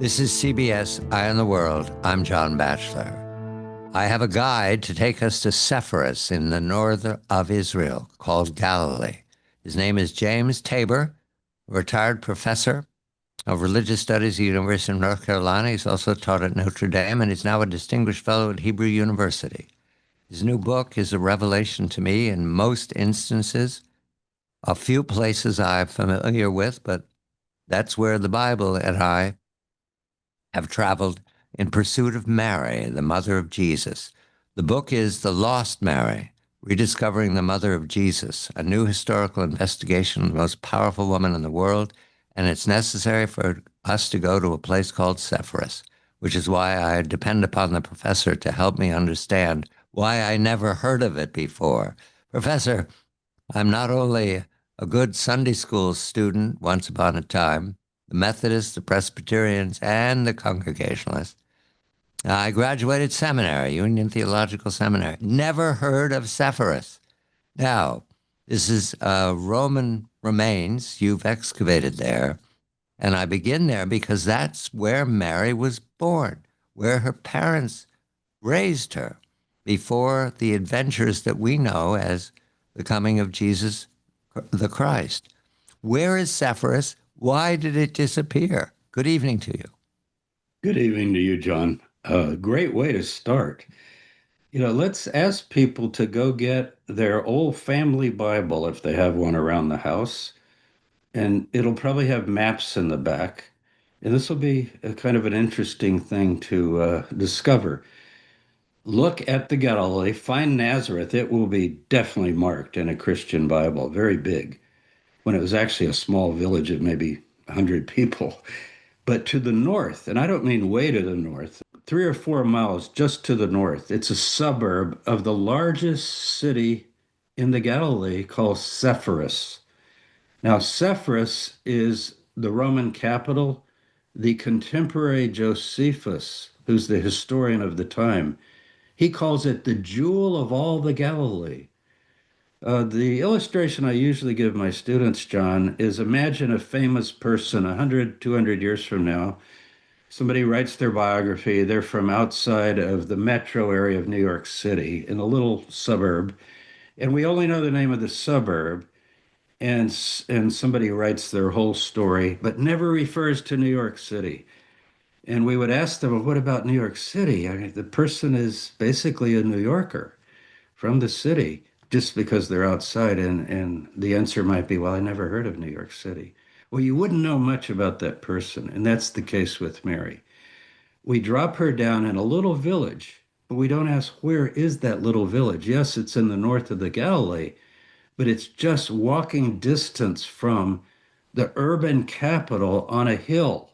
This is CBS Eye on the World. I'm John Batchelor. I have a guide to take us to Sepphoris in the north of Israel called Galilee. His name is James Tabor, a retired professor of religious studies at the University of North Carolina. He's also taught at Notre Dame, and he's now a distinguished fellow at Hebrew University. His new book is a revelation to me in most instances. A few places I'm familiar with, but that's where the Bible and I have traveled in pursuit of Mary, the mother of Jesus. The book is The Lost Mary, Rediscovering the Mother of Jesus, a new historical investigation of the most powerful woman in the world, and it's necessary for us to go to a place called Sepphoris, which is why I depend upon the professor to help me understand why I never heard of it before. Professor, I'm not only a good Sunday school student once upon a time, the Methodists, the Presbyterians, and the Congregationalists. I graduated seminary, Union Theological Seminary. Never heard of Sepphoris. Now, this is Roman remains you've excavated there, and I begin there because that's where Mary was born, where her parents raised her before the adventures that we know as the coming of Jesus the Christ. Where is Sepphoris? Why did it disappear? Good evening to you. Good evening to you, John. Great way to start. Let's ask people to go get their old family Bible if they have one around the house, and it'll probably have maps in the back. And this will be a kind of an interesting thing to discover. Look at the Galilee, find Nazareth. It will be definitely marked in a Christian Bible, very big, when it was actually a small village of maybe 100 people. But to the north, and I don't mean way to the north, 3 or 4 miles just to the north, it's a suburb of the largest city in the Galilee called Sepphoris. Now, Sepphoris is the Roman capital. The contemporary Josephus, who's the historian of the time, he calls it the jewel of all the Galilee. The illustration I usually give my students, John, is imagine a famous person 100, 200 years from now. Somebody writes their biography. They're from outside of the metro area of New York City in a little suburb. And we only know the name of the suburb. And somebody writes their whole story, but never refers to New York City. And we would ask them, well, what about New York City? I mean, the person is basically a New Yorker from the city just because they're outside. And the answer might be, well, I never heard of New York City. Well, you wouldn't know much about that person. And that's the case with Mary. We drop her down in a little village, but we don't ask, where is that little village? Yes, it's in the north of the Galilee, but it's just walking distance from the urban capital on a hill.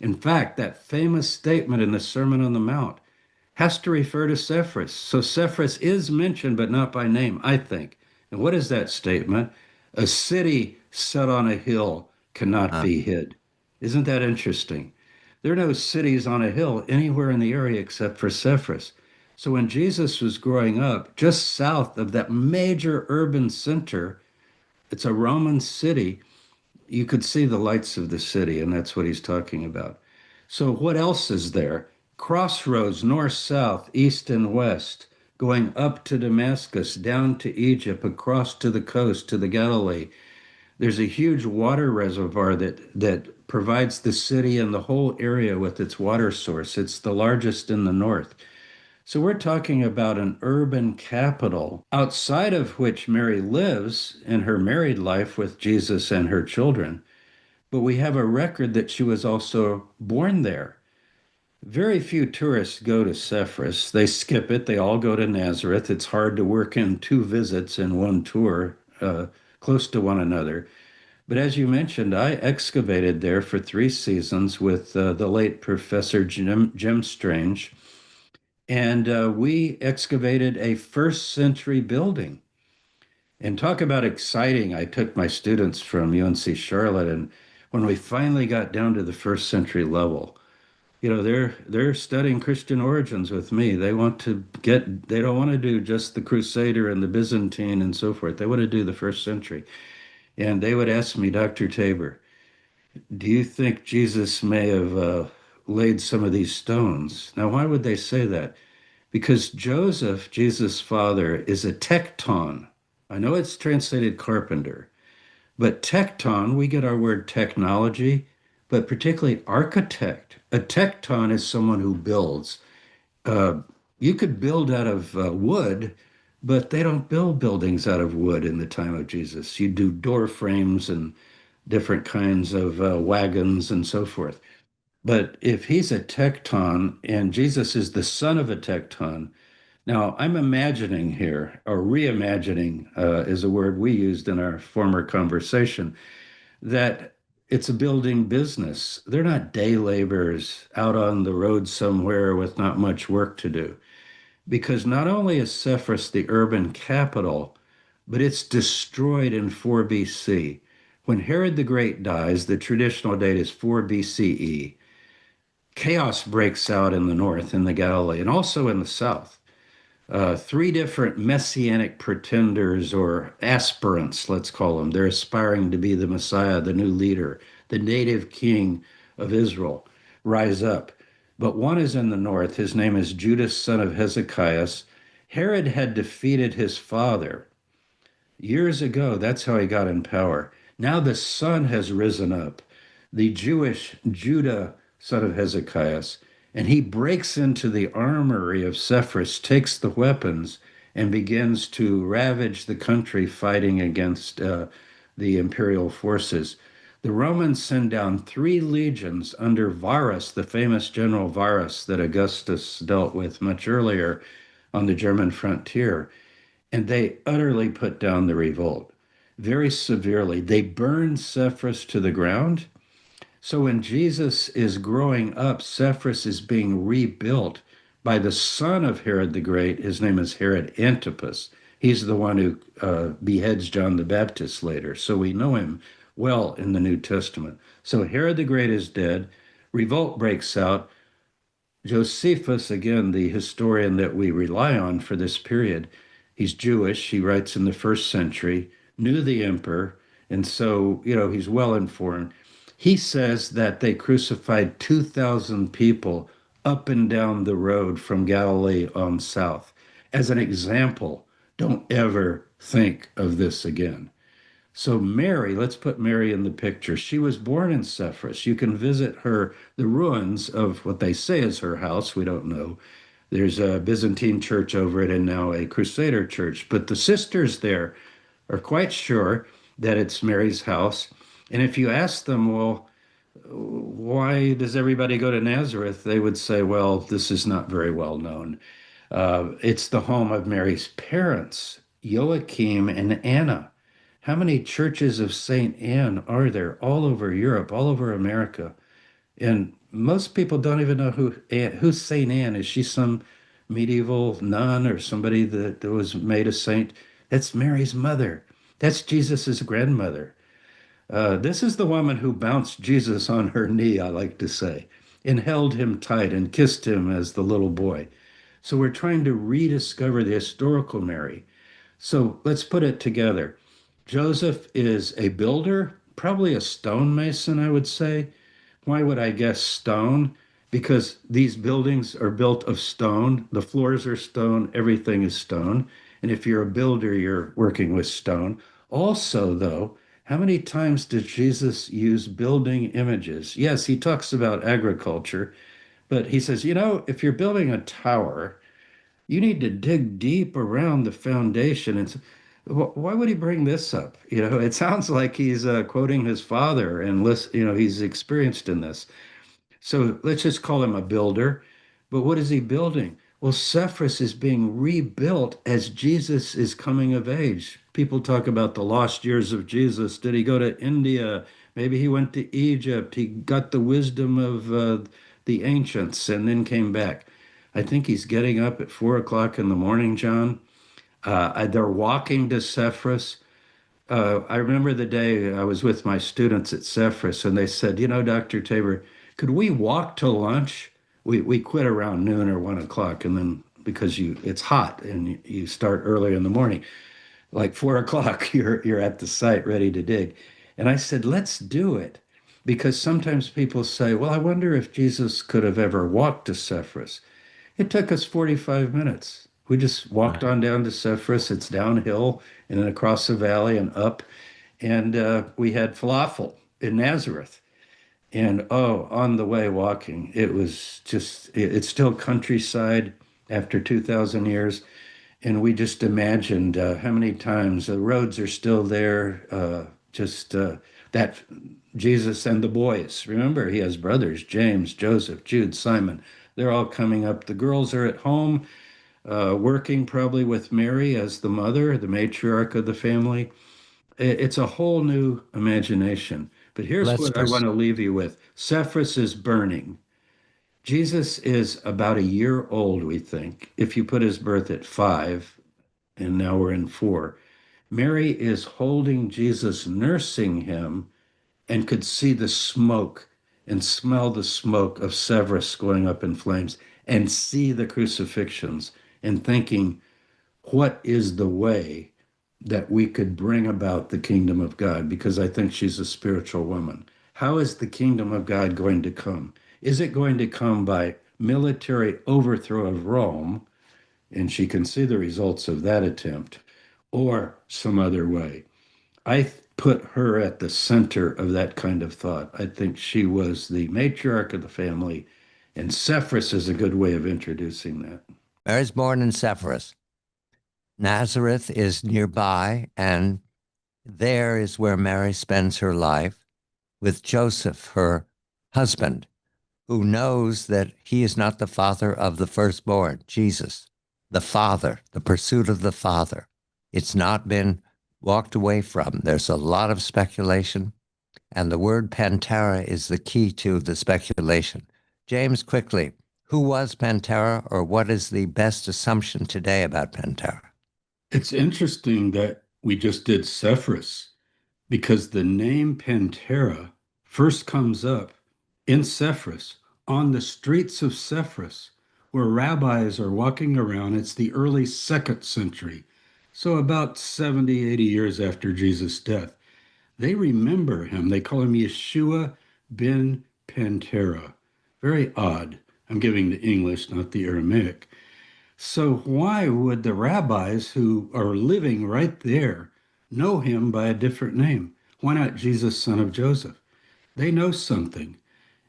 In fact, that famous statement in the Sermon on the Mount has to refer to Sepphoris. So Sepphoris is mentioned, but not by name, I think. And what is that statement? A city set on a hill cannot Uh, be hid. Isn't that interesting? There are no cities on a hill anywhere in the area except for Sepphoris. So when Jesus was growing up, just south of that major urban center, it's a Roman city, you could see the lights of the city, and that's what he's talking about. So, what else is there? Crossroads, north, south, east, and west, going up to Damascus, down to Egypt, across to the coast, to the Galilee. There's a huge water reservoir that provides the city and the whole area with its water source. It's the largest in the north. So we're talking about an urban capital outside of which Mary lives in her married life with Jesus and her children. But we have a record that she was also born there. Very few tourists go to Sepphoris. They skip it. They all go to Nazareth. It's hard to work in two visits in one tour, close to one another. But as you mentioned, I excavated there for 3 seasons with the late Professor Jim Strange. And we excavated a first century building. And talk about exciting. I took my students from UNC Charlotte, and when we finally got down to the first century level, they're studying Christian origins with me. They don't want to do just the Crusader and the Byzantine and so forth. They want to do the first century. And they would ask me, Dr. Tabor, do you think Jesus may have laid some of these stones. Now, why would they say that? Because Joseph, Jesus' father, is a tecton. I know it's translated carpenter, but tecton, we get our word technology, but particularly architect. A tecton is someone who builds. Uh, you could build out of wood, but they don't build buildings out of wood in the time of Jesus. You do door frames and different kinds of wagons and so forth. But if he's a tecton and Jesus is the son of a tecton, now I'm imagining here, or reimagining is a word we used in our former conversation, that it's a building business. They're not day laborers out on the road somewhere with not much work to do. Because not only is Cephas the urban capital, but it's destroyed in 4 BC. When Herod the Great dies, the traditional date is 4 BCE. Chaos breaks out in the north, in the Galilee, and also in the south. Three different messianic pretenders or aspirants, let's call them. They're aspiring to be the Messiah, the new leader, the native king of Israel, rise up. But one is in the north. His name is Judas, son of Hezekiah. Herod had defeated his father years ago. That's how he got in power. Now the son has risen up, the Jewish Judah, son of Hezekiah, and he breaks into the armory of Cephas, takes the weapons, and begins to ravage the country fighting against the imperial forces. The Romans send down 3 legions under Varus, the famous general Varus that Augustus dealt with much earlier on the German frontier, and they utterly put down the revolt very severely. They burned Cephas to the ground. So when Jesus is growing up, Cephas is being rebuilt by the son of Herod the Great. His name is Herod Antipas. He's the one who beheads John the Baptist later. So we know him well in the New Testament. So Herod the Great is dead. Revolt breaks out. Josephus, again, the historian that we rely on for this period, he's Jewish. He writes in the first century, knew the emperor, and so, he's well informed. He says that they crucified 2,000 people up and down the road from Galilee on south. As an example, don't ever think of this again. So Mary, let's put Mary in the picture. She was born in Cephas. You can visit the ruins of what they say is her house. We don't know. There's a Byzantine church over it and now a Crusader church. But the sisters there are quite sure that it's Mary's house. And if you ask them, well, why does everybody go to Nazareth? They would say, well, this is not very well known. It's the home of Mary's parents, Joachim and Anna. How many churches of St. Anne are there all over Europe, all over America? And most people don't even know who's St. Anne. Is she some medieval nun or somebody that was made a saint? That's Mary's mother. That's Jesus's grandmother. This is the woman who bounced Jesus on her knee, I like to say, and held him tight and kissed him as the little boy. So we're trying to rediscover the historical Mary. So let's put it together. Joseph is a builder, probably a stonemason, I would say. Why would I guess stone? Because these buildings are built of stone. The floors are stone, everything is stone. And if you're a builder, you're working with stone. Also, though, how many times did Jesus use building images? Yes, he talks about agriculture, but he says, if you're building a tower, you need to dig deep around the foundation. And why would he bring this up? It sounds like he's quoting his father and he's experienced in this. So let's just call him a builder. But what is he building? Well, Cephas is being rebuilt as Jesus is coming of age. People talk about the lost years of Jesus. Did he go to India? Maybe he went to Egypt. He got the wisdom of the ancients and then came back. I think he's getting up at 4 o'clock in the morning, John. They're walking to Cephas. I remember the day I was with my students at Cephas, and they said, Dr. Tabor, could we walk to lunch? We quit around noon or 1 o'clock, and then because it's hot and you start early in the morning, like 4 o'clock, you're at the site ready to dig. And I said, let's do it. Because sometimes people say, well, I wonder if Jesus could have ever walked to Sepphoris. It took us 45 minutes. We just walked Right. on down to Sepphoris. It's downhill and then across the valley and up. And we had falafel in Nazareth. And oh, on the way walking, it was just, it's still countryside after 2,000 years. And we just imagined how many times the roads are still there. Just that Jesus and the boys. Remember, he has brothers, James, Joseph, Jude, Simon. They're all coming up. The girls are at home, working probably with Mary as the mother, the matriarch of the family. It's a whole new imagination. But here's Let's what I want just to leave you with. Sepphoris is burning. Jesus is about a year old, we think. If you put his birth at 5, and now we're in 4. Mary is holding Jesus, nursing him, and could see the smoke and smell the smoke of Severus going up in flames and see the crucifixions and thinking, what is the way that we could bring about the kingdom of God? Because I think she's a spiritual woman. How is the kingdom of God going to come? Is it going to come by military overthrow of Rome? And she can see the results of that attempt, or some other way. I put her at the center of that kind of thought. I think she was the matriarch of the family, and Sepphoris is a good way of introducing that. Mary's born in Sepphoris. Nazareth is nearby, and there is where Mary spends her life with Joseph, her husband, who knows that he is not the father of the firstborn, Jesus, the Father, the pursuit of the Father. It's not been walked away from. There's a lot of speculation, and the word Pantera is the key to the speculation. James, quickly, who was Pantera, or what is the best assumption today about Pantera? It's interesting that we just did Sepphoris because the name Pantera first comes up in Sepphoris, on the streets of Sepphoris, where rabbis are walking around. It's the early second century, so about 70, 80 years after Jesus' death. They remember him. They call him Yeshua ben Pantera. Very odd. I'm giving the English, not the Aramaic. So, why would the rabbis who are living right there know him by a different name? Why not Jesus, son of Joseph? They know something.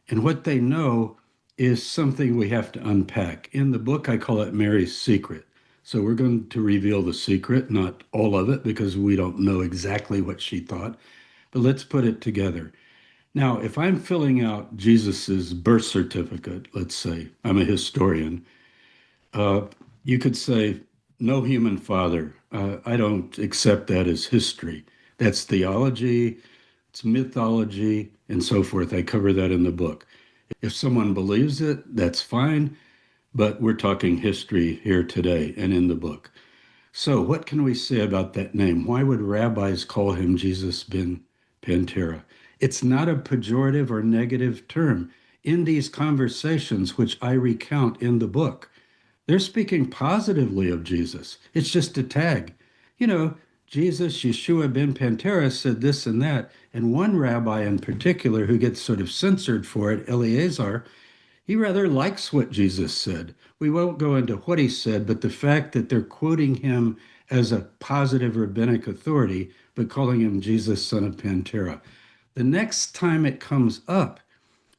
And what they know is something we have to unpack. In the book, I call it Mary's secret. So, we're going to reveal the secret, not all of it, because we don't know exactly what she thought. But let's put it together. Now, if I'm filling out Jesus's birth certificate, let's say I'm a historian, uh, you could say, no human father. I don't accept that as history. That's theology, it's mythology, and so forth. I cover that in the book. If someone believes it, that's fine, but we're talking history here today and in the book. So, what can we say about that name? Why would rabbis call him Jesus ben Pantera? It's not a pejorative or negative term. In these conversations, which I recount in the book, they're speaking positively of Jesus. It's just a tag. You know, Jesus, Yeshua ben Pantera said this and that. And one rabbi in particular who gets sort of censored for it, Eleazar, he rather likes what Jesus said. We won't go into what he said, but the fact that they're quoting him as a positive rabbinic authority, but calling him Jesus, son of Pantera. The next time it comes up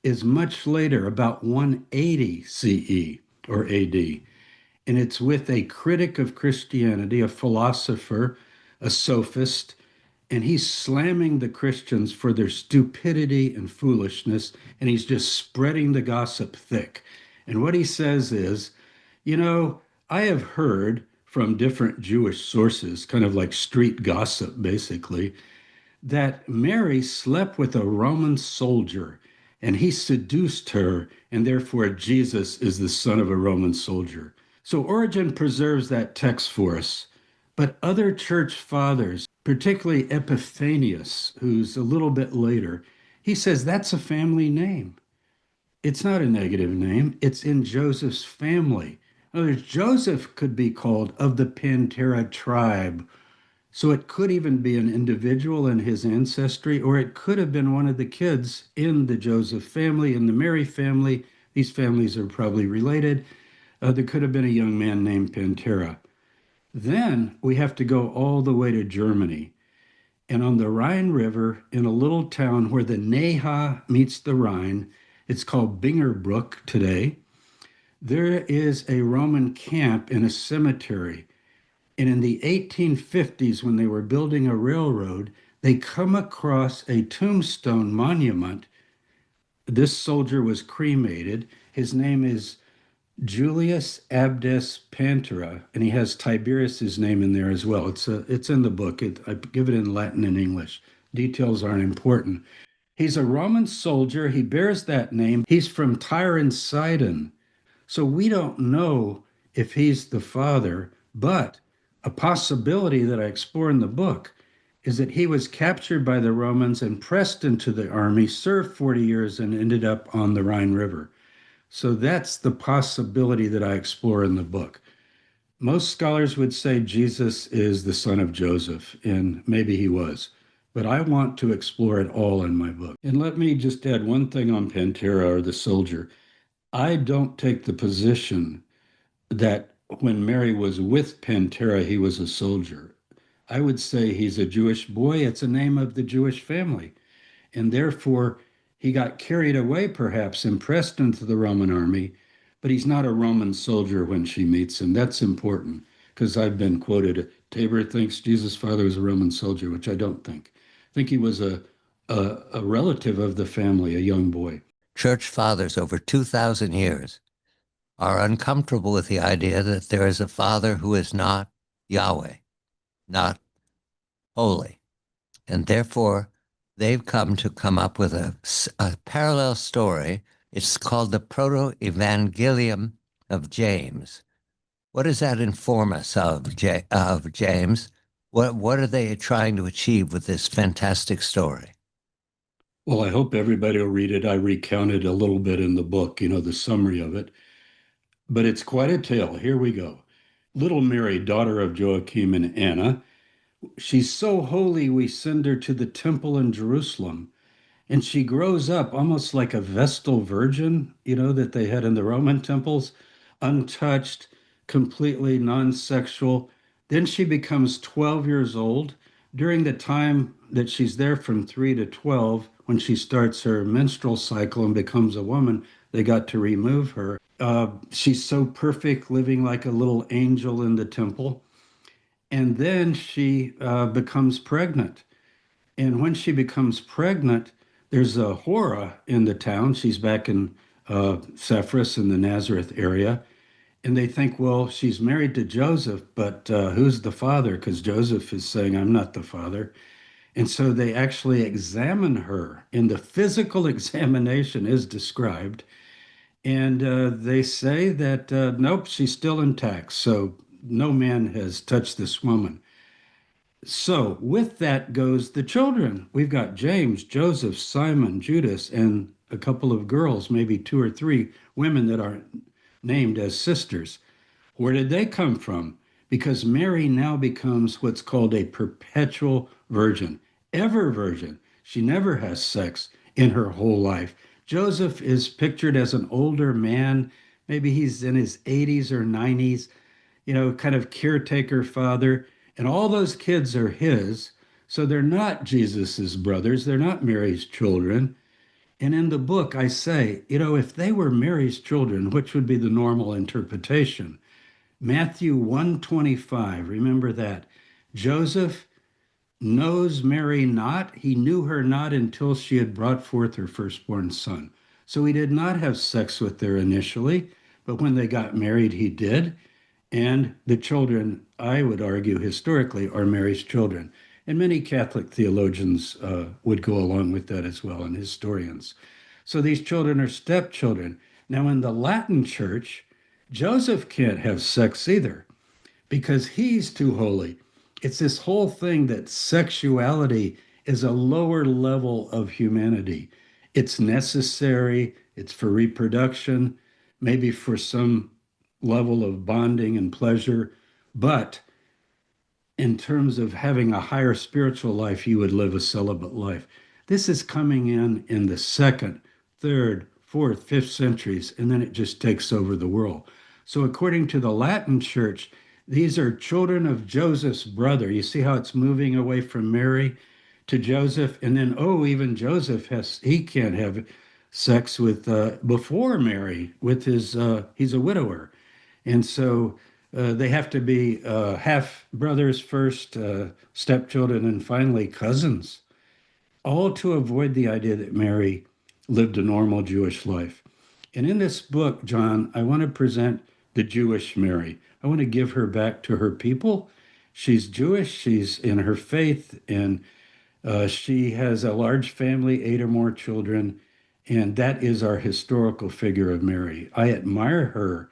is much later, about 180 CE or AD. And it's with a critic of Christianity, a philosopher, a sophist, and he's slamming the Christians for their stupidity and foolishness, and he's just spreading the gossip thick. And what he says is, you know, I have heard from different Jewish sources, kind of like street gossip, basically, that Mary slept with a Roman soldier and he seduced her, and therefore Jesus is the son of a Roman soldier. So Origen preserves that text for us. But other church fathers, particularly Epiphanius, who's a little bit later, he says that's a family name. It's not a negative name, it's in Joseph's family. In other words, Joseph could be called of the Pantera tribe, So it could even be an individual in his ancestry, or it could have been one of the kids in the Joseph family, in the Mary family. These families are probably related. There could have been a young man named Pantera. Then we have to go all the way to Germany. And on the Rhine River, in a little town where the Neha meets the Rhine, it's called Bingerbrook today, there is a Roman camp in a cemetery. And in the 1850s, when they were building a railroad, they come across a tombstone monument. This soldier was cremated. His name is Julius Abdes Pantera, and he has Tiberius's name in there as well. It's in the book. I give it in Latin and English. Details aren't important. He's a Roman soldier. He bears that name. He's from Tyre and Sidon. So we don't know if he's the father, but a possibility that I explore in the book is that he was captured by the Romans and pressed into the army, served 40 years, and ended up on the Rhine River. So that's the possibility that I explore in the book. Most scholars would say Jesus is the son of Joseph, and maybe he was. But I want to explore it all in my book. And let me just add one thing on Pantera or the soldier. I don't take the position that when Mary was with Pantera, he was a soldier. I would say he's a Jewish boy. It's a name of the Jewish family. And therefore, he got carried away, perhaps, and pressed into the Roman army, but he's not a Roman soldier when she meets him. That's important because I've been quoted. Tabor thinks Jesus' father was a Roman soldier, which I don't think. I think he was a relative of the family, a young boy. Church fathers over 2,000 years are uncomfortable with the idea that there is a father who is not Yahweh, not holy. And therefore, they've come up with a parallel story. It's called the Proto-Evangelium of James. What does that inform us of James? What are they trying to achieve with this fantastic story? Well, I hope everybody will read it. I recounted a little bit in the book, the summary of it, but it's quite a tale. Here we go. Little Mary, daughter of Joachim and Anna, she's so holy we send her to the temple in Jerusalem. And she grows up almost like a Vestal Virgin, that they had in the Roman temples, untouched, completely non sexual. Then she becomes 12 years old. During the time that she's there from 3 to 12, when she starts her menstrual cycle and becomes a woman, they got to remove her. She's so perfect, living like a little angel in the temple. And then she becomes pregnant. And when she becomes pregnant, there's a Hora in the town. She's back in Sepphoris in the Nazareth area. And they think, well, she's married to Joseph, but who's the father? Because Joseph is saying, I'm not the father. And so they actually examine her, and the physical examination is described. And they say that, nope, she's still intact. So no man has touched this woman. So with that goes the children. We've got James, Joseph, Simon, Judas, and a couple of girls, maybe two or three women that are named as sisters. Where did they come from? Because Mary now becomes what's called a perpetual virgin, ever virgin. She never has sex in her whole life. Joseph is pictured as an older man. Maybe he's in his 80s or 90s, kind of caretaker father. And all those kids are his. So they're not Jesus's brothers. They're not Mary's children. And in the book, I say, if they were Mary's children, which would be the normal interpretation? Matthew 125, remember that. Joseph knows Mary not. He knew her not until she had brought forth her firstborn son. So he did not have sex with her initially, but when they got married, he did. And the children, I would argue historically, are Mary's children. And many Catholic theologians would go along with that as well, and historians. So these children are stepchildren. Now, in the Latin church, Joseph can't have sex either because he's too holy. It's this whole thing that sexuality is a lower level of humanity. It's necessary, it's for reproduction, maybe for some level of bonding and pleasure, but in terms of having a higher spiritual life, you would live a celibate life. This is coming in the second, third, fourth, fifth centuries, and then it just takes over the world. So, according to the Latin Church, these are children of Joseph's brother. You see how it's moving away from Mary to Joseph, and then even Joseph he can't have sex with before Mary with his he's a widower, and so they have to be half brothers first, stepchildren, and finally cousins, all to avoid the idea that Mary lived a normal Jewish life. And in this book, John, I want to present the Jewish Mary. I want to give her back to her people. She's Jewish, she's in her faith, and she has a large family, eight or more children, and that is our historical figure of Mary. I admire her,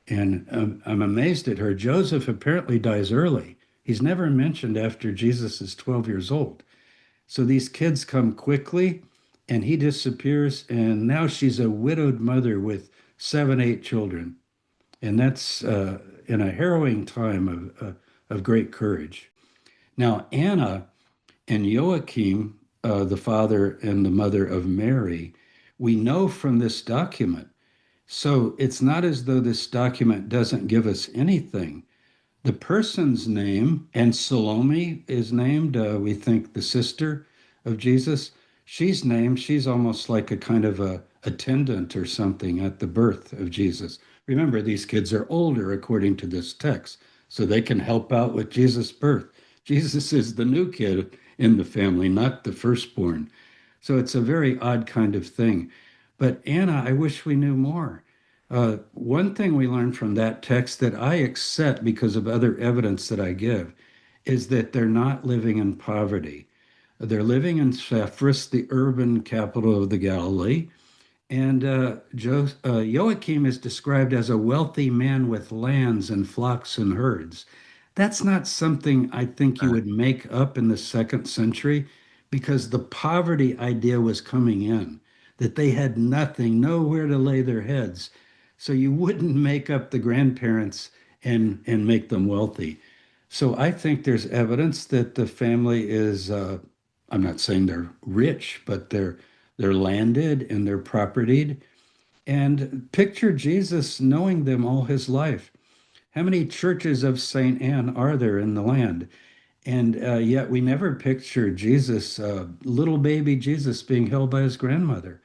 and I'm amazed at her. Joseph apparently dies early. He's never mentioned after Jesus is 12 years old. So these kids come quickly, and he disappears, and now she's a widowed mother with seven, eight children. And that's in a harrowing time of great courage. Now, Anna and Joachim, the father and the mother of Mary, we know from this document. So it's not as though this document doesn't give us anything. The person's name, and Salome is named, we think the sister of Jesus. She's named, she's almost like a kind of a attendant or something at the birth of Jesus. Remember, these kids are older according to this text, so they can help out with Jesus' birth. Jesus is the new kid in the family, not the firstborn. So it's a very odd kind of thing. But Anna, I wish we knew more. One thing we learn from that text that I accept because of other evidence that I give is that they're not living in poverty. They're living in Sepphoris, the urban capital of the Galilee. And Joachim is described as a wealthy man with lands and flocks and herds. That's not something I think you would make up in the second century because the poverty idea was coming in, that they had nothing, nowhere to lay their heads. So you wouldn't make up the grandparents and make them wealthy. So I think there's evidence that the family is, I'm not saying they're rich, but they're landed and they're propertied. And picture Jesus knowing them all his life. How many churches of St. Anne are there in the land? And yet we never picture Jesus, little baby Jesus, being held by his grandmother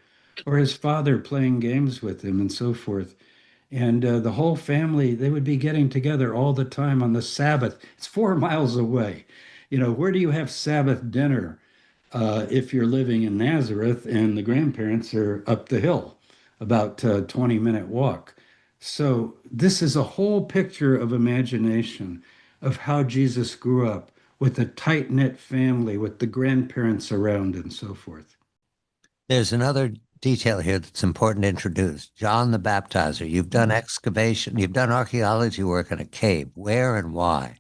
or his father playing games with him and so forth. And the whole family, they would be getting together all the time on the Sabbath. It's 4 miles away. Where do you have Sabbath dinner if you're living in Nazareth and the grandparents are up the hill, about a 20-minute walk? So this is a whole picture of imagination of how Jesus grew up with a tight-knit family, with the grandparents around and so forth. There's another detail here that's important to introduce. John the Baptizer. You've done excavation, you've done archaeology work in a cave. Where and why?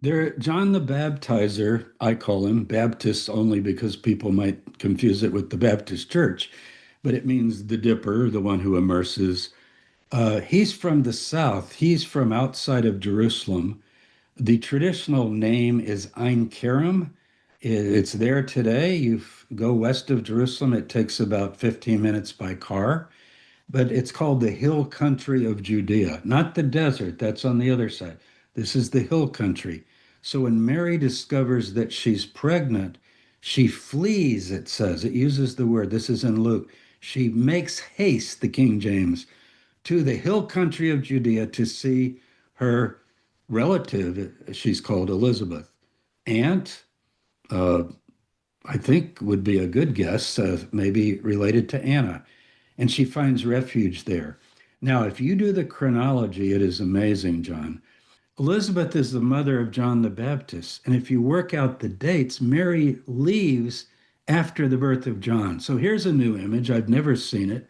John the Baptizer, I call him Baptist only because people might confuse it with the Baptist Church, but it means the dipper, the one who immerses. He's from the south. He's from outside of Jerusalem. The traditional name is Ein Kerem. It's there today. You go west of Jerusalem, it takes about 15 minutes by car, but it's called the hill country of Judea, not the desert. That's on the other side. This is the hill country. So when Mary discovers that she's pregnant, she flees, it says. It uses the word, this is in Luke. She makes haste, the King James, to the hill country of Judea to see her relative, she's called Elizabeth. Aunt, uh, I think would be a good guess, maybe related to Anna. And she finds refuge there. Now, if you do the chronology, it is amazing, John. Elizabeth is the mother of John the Baptist. And if you work out the dates, Mary leaves after the birth of John. So here's a new image. I've never seen it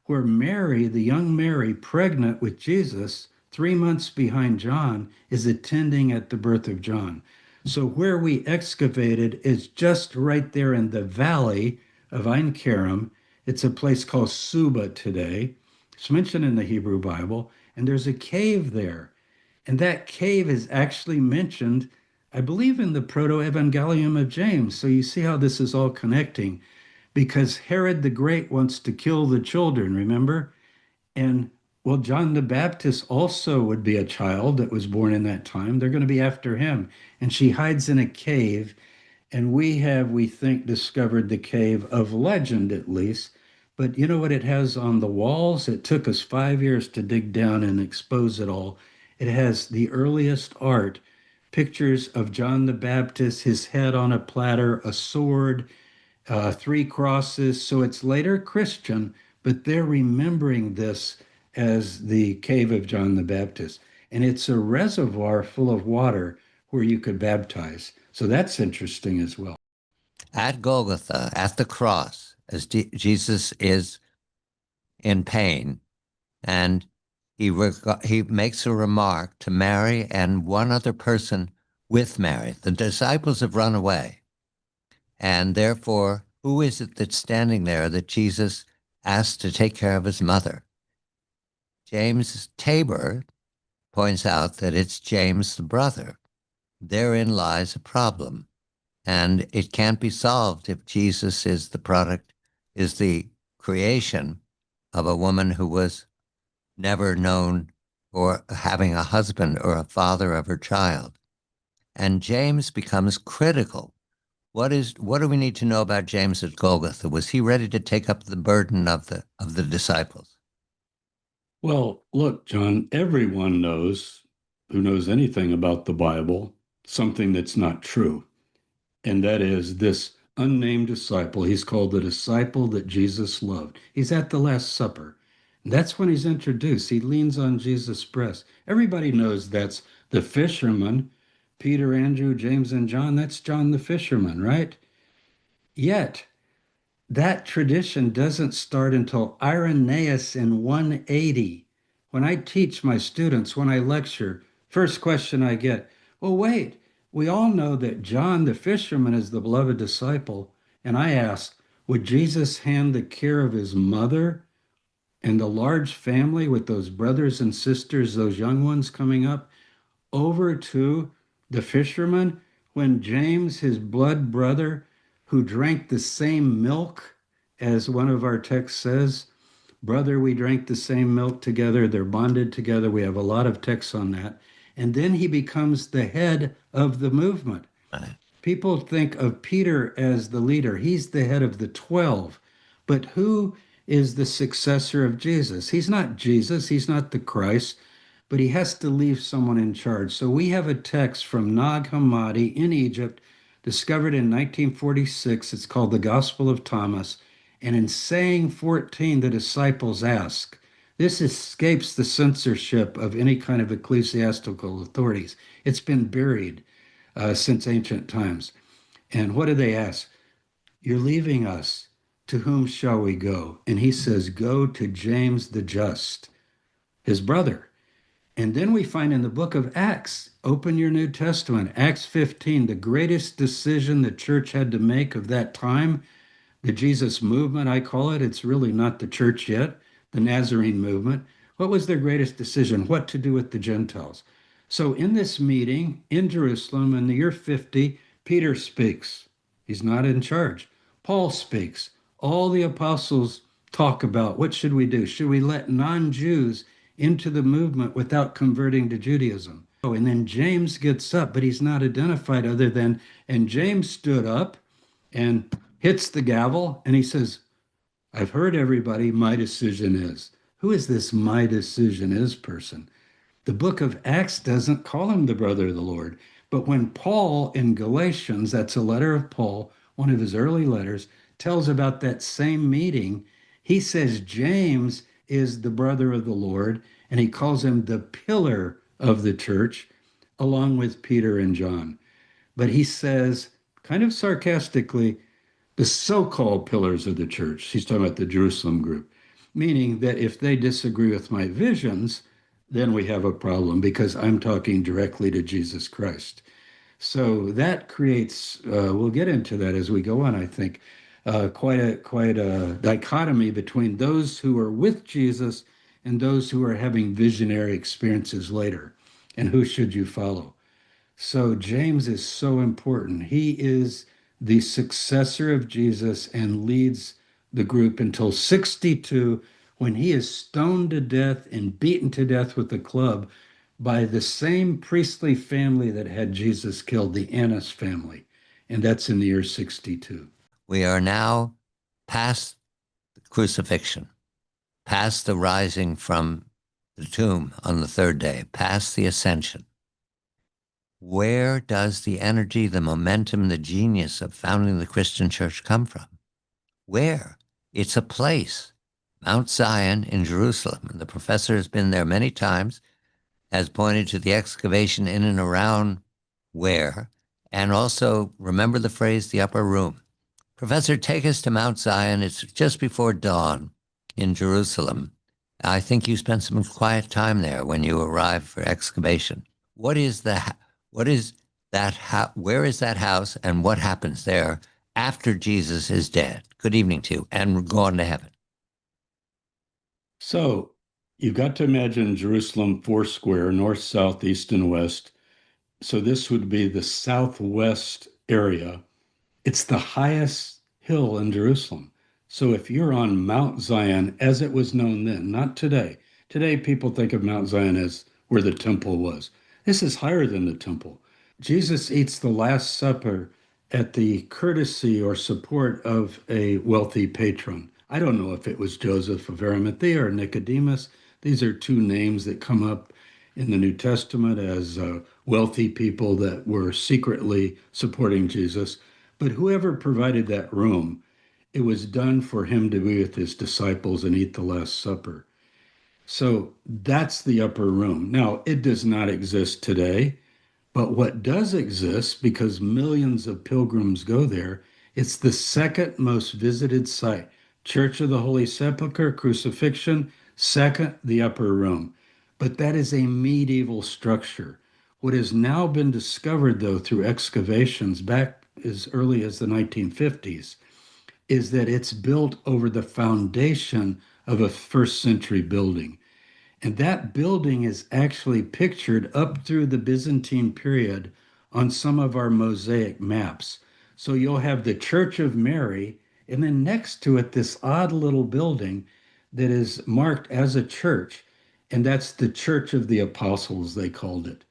where Mary, the young Mary, pregnant with Jesus, 3 months behind John, is attending at the birth of John. So where we excavated is just right there in the valley of Ein Kerem. It's a place called Suba today. It's mentioned in the Hebrew Bible, and there's a cave there. And that cave is actually mentioned, I believe, in the Proto-Evangelium of James. So you see how this is all connecting because Herod the Great wants to kill the children, remember? And well, John the Baptist also would be a child that was born in that time. They're going to be after him. And she hides in a cave. And we have, we think, discovered the cave of legend at least. But you know what it has on the walls? It took us 5 years to dig down and expose it all. It has the earliest art, pictures of John the Baptist, his head on a platter, a sword, three crosses. So it's later Christian, but they're remembering this as the cave of John the Baptist. And it's a reservoir full of water where you could baptize. So that's interesting as well. At Golgotha, at the cross, as Jesus is in pain, and he makes a remark to Mary and one other person with Mary. The disciples have run away. And therefore, who is it that's standing there that Jesus asked to take care of his mother? James Tabor points out that it's James the brother. Therein lies a problem. And it can't be solved if Jesus is the product, is the creation of a woman who was never known or having a husband or a father of her child. And James becomes critical. What do we need to know about James at Golgotha? Was he ready to take up the burden of the disciples? Well, look, John, everyone knows who knows anything about the Bible something that's not true. And that is this unnamed disciple. He's called the disciple that Jesus loved. He's at the Last Supper. And that's when he's introduced. He leans on Jesus' breast. Everybody knows that's the fisherman, Peter, Andrew, James, and John. That's John the fisherman, right? Yet, that tradition doesn't start until Irenaeus in 180. When I teach my students, when I lecture, first question I get, well, wait, we all know that John the fisherman is the beloved disciple. And I ask, would Jesus hand the care of his mother and the large family with those brothers and sisters, those young ones coming up, over to the fisherman when James, his blood brother, who drank the same milk as one of our texts says, brother, we drank the same milk together, they're bonded together. We have a lot of texts on that. And then he becomes the head of the movement. Right. People think of Peter as the leader, he's the head of the 12. But who is the successor of Jesus? He's not Jesus, he's not the Christ, but he has to leave someone in charge. So we have a text from Nag Hammadi in Egypt, discovered in 1946. It's called the Gospel of Thomas. And in saying 14, the disciples ask, this escapes the censorship of any kind of ecclesiastical authorities. It's been buried since ancient times. And what do they ask? You're leaving us. To whom shall we go? And he says, go to James the Just, his brother. And then we find in the book of Acts, open your New Testament, Acts 15, the greatest decision the church had to make of that time, the Jesus movement, I call it. It's really not the church yet, the Nazarene movement. What was their greatest decision? What to do with the Gentiles? So in this meeting in Jerusalem in the year 50, Peter speaks. He's not in charge. Paul speaks. All the apostles talk about what should we do? Should we let non-Jews into the movement without converting to Judaism? Oh, and then James gets up, but he's not identified other than, and James stood up and hits the gavel and he says, I've heard everybody, my decision is. Who is this my decision is person? The book of Acts doesn't call him the brother of the Lord. But when Paul in Galatians, that's a letter of Paul, one of his early letters, tells about that same meeting, he says James is the brother of the Lord, and he calls him the pillar of the church, along with Peter and John. But he says, kind of sarcastically, the so-called pillars of the church. He's talking about the Jerusalem group, meaning that if they disagree with my visions, then we have a problem because I'm talking directly to Jesus Christ. So that creates, we'll get into that as we go on, I think, quite a dichotomy between those who are with Jesus and those who are having visionary experiences later. and who should you follow? So James is so important. He is the successor of Jesus and leads the group until 62, when he is stoned to death and beaten to death with a club by the same priestly family that had Jesus killed, the Annas family. And that's in the year 62. We are now past the crucifixion, past the rising from the tomb on the third day, past the ascension. Where does the energy, the momentum, the genius of founding the Christian church come from? Where? It's a place, Mount Zion in Jerusalem. And the professor has been there many times, has pointed to the excavation in and around where, and also remember the phrase, the upper room. Professor, take us to Mount Zion. It's just before dawn in Jerusalem. I think you spent some quiet time there when you arrived for excavation. What is the what is that where is that house, and what happens there after Jesus is dead? Good evening to you and gone to heaven. So you've got to imagine Jerusalem four square, north, south, east, and west. So this would be the southwest area. It's the highest hill in Jerusalem. So if you're on Mount Zion, as it was known then, not today. Today, people think of Mount Zion as where the temple was. This is higher than the temple. Jesus eats the Last Supper at the courtesy or support of a wealthy patron. I don't know if it was Joseph of Arimathea or Nicodemus. These are two names that come up in the New Testament as wealthy people that were secretly supporting Jesus. But whoever provided that room, it was done for him to be with his disciples and eat the Last Supper. So that's the upper room. Now, it does not exist today. But what does exist, because millions of pilgrims go there, it's the second most visited site. Church of the Holy Sepulchre, crucifixion, second, the upper room. But that is a medieval structure. What has now been discovered, though, through excavations back as early as the 1950s, is that it's built over the foundation of a first century building. And that building is actually pictured up through the Byzantine period on some of our mosaic maps. So you'll have the Church of Mary, and then next to it, this odd little building that is marked as a church. And that's the Church of the Apostles, they called it,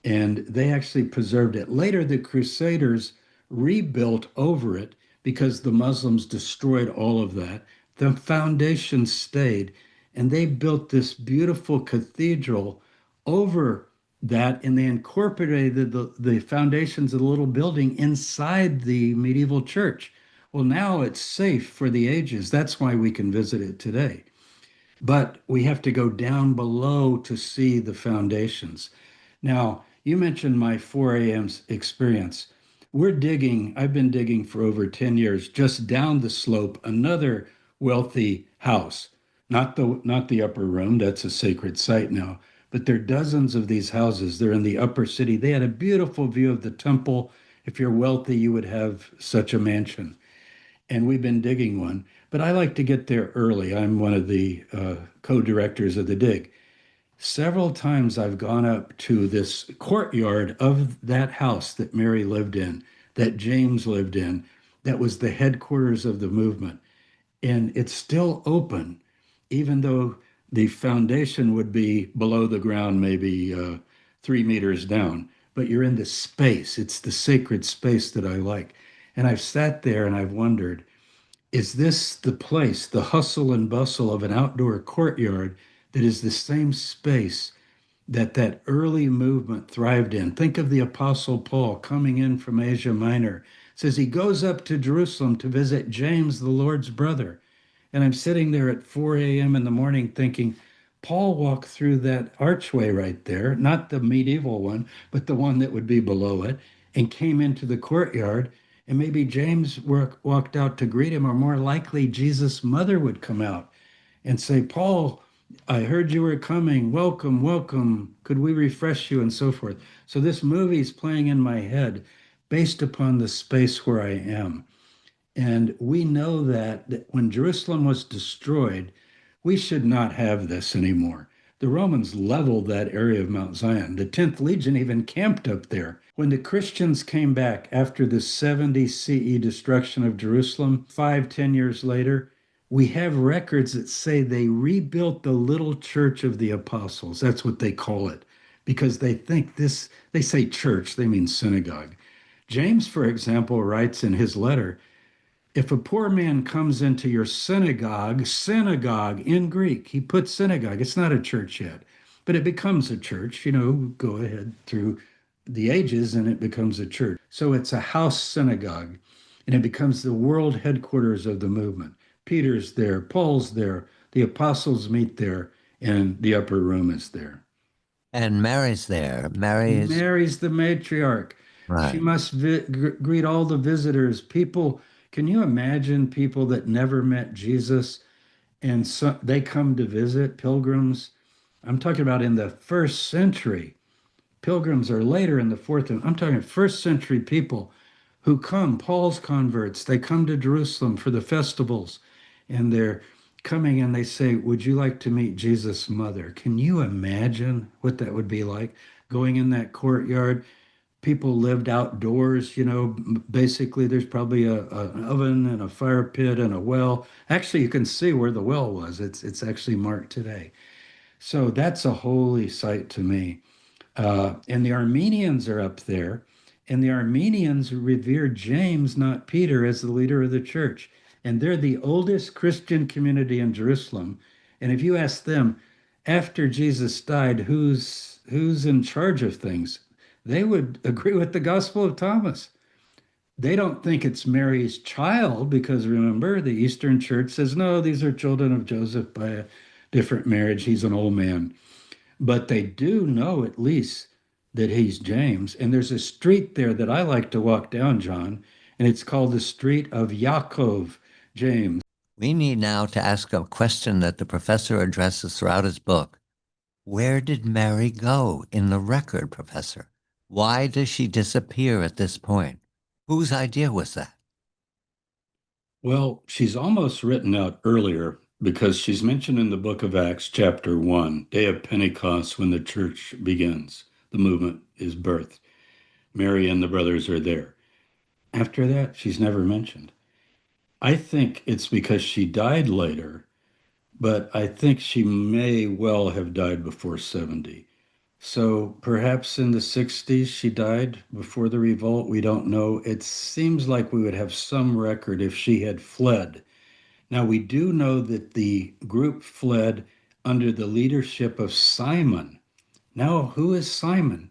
and they actually preserved it. Later, the Crusaders rebuilt over it because the Muslims destroyed all of that. The foundation stayed, and they built this beautiful cathedral over that, and they incorporated the foundations of the little building inside the medieval church. Well, now it's safe for the ages. That's why we can visit it today. But we have to go down below to see the foundations. Now, you mentioned my 4 a.m. experience. We're digging, I've been digging for over 10 years, just down the slope, another wealthy house. Not the upper room, that's a sacred site now, but there are dozens of these houses. They're in the upper city. They had a beautiful view of the temple. If you're wealthy, you would have such a mansion. And we've been digging one, but I like to get there early. I'm one of the co-directors of the dig. Several times I've gone up to this courtyard of that house that Mary lived in, that James lived in, that was the headquarters of the movement. And it's still open, even though the foundation would be below the ground, maybe 3 meters down. But you're in the space. It's the sacred space that I like. And I've sat there and I've wondered, is this the place, the hustle and bustle of an outdoor courtyard that is the same space that early movement thrived in? Think of the Apostle Paul coming in from Asia Minor. It says he goes up to Jerusalem to visit James, the Lord's brother. And I'm sitting there at 4 a.m. in the morning thinking, Paul walked through that archway right there, not the medieval one, but the one that would be below it, and came into the courtyard. And maybe James walked out to greet him, or more likely, Jesus' mother would come out and say, Paul, I heard you were coming. Welcome, welcome. Could we refresh you? And so forth. So this movie's playing in my head based upon the space where I am. And we know that when Jerusalem was destroyed, we should not have this anymore. The Romans leveled that area of Mount Zion. The 10th Legion even camped up there. When the Christians came back after the 70 CE destruction of Jerusalem, 5, 10 years later, we have records that say they rebuilt the little church of the apostles. That's what they call it because they think this, they say church, they mean synagogue. James, for example, writes in his letter, if a poor man comes into your synagogue, synagogue in Greek, he puts synagogue, it's not a church yet, but it becomes a church, go ahead through the ages and it becomes a church. So it's a house synagogue and it becomes the world headquarters of the movement. Peter's there, Paul's there, the apostles meet there, and the upper room is there. And Mary's there. Mary is Mary's the matriarch. She right. must greet all the visitors. People, can you imagine people that never met Jesus and so they come to visit pilgrims? I'm talking about in the first century. Pilgrims are later in the fourth. I'm talking first century people who come, Paul's converts, they come to Jerusalem for the festivals and they're coming and they say, would you like to meet Jesus' mother? Can you imagine what that would be like? Going in that courtyard, people lived outdoors, basically there's probably an oven and a fire pit and a well. Actually, you can see where the well was. It's actually marked today. So that's a holy site to me. And the Armenians are up there, and the Armenians revere James, not Peter, as the leader of the church. And they're the oldest Christian community in Jerusalem. And if you ask them, after Jesus died, who's in charge of things? They would agree with the Gospel of Thomas. They don't think it's Mary's child because remember, the Eastern Church says, no, these are children of Joseph by a different marriage. He's an old man. But they do know at least that he's James. And there's a street there that I like to walk down, John, and it's called the Street of Yaakov, James. We need now to ask a question that the professor addresses throughout his book. Where did Mary go in the record, Professor? Why does she disappear at this point? Whose idea was that? Well, she's almost written out earlier because she's mentioned in the book of Acts, chapter 1, day of Pentecost, when the church begins. The movement is birthed. Mary and the brothers are there. After that, she's never mentioned. I think it's because she died later, but I think she may well have died before 70. So perhaps in the 60s she died before the revolt. We don't know. It seems like we would have some record if she had fled. Now, we do know that the group fled under the leadership of Simon. Now, who is Simon?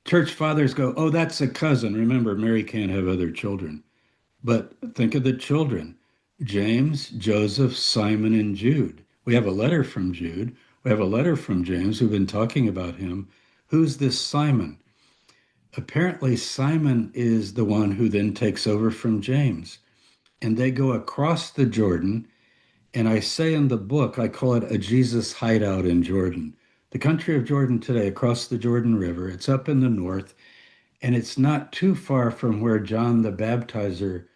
Church fathers go, oh, that's a cousin. Remember, Mary can't have other children. But think of the children: James, Joseph, Simon, and Jude. We have a letter from Jude. We have a letter from James. We've been talking about him. Who's this Simon? Apparently, Simon is the one who then takes over from James. And they go across the Jordan. And I say in the book, I call it a Jesus hideout in Jordan. The country of Jordan today, across the Jordan River, it's up in the north, and it's not too far from where John the Baptizer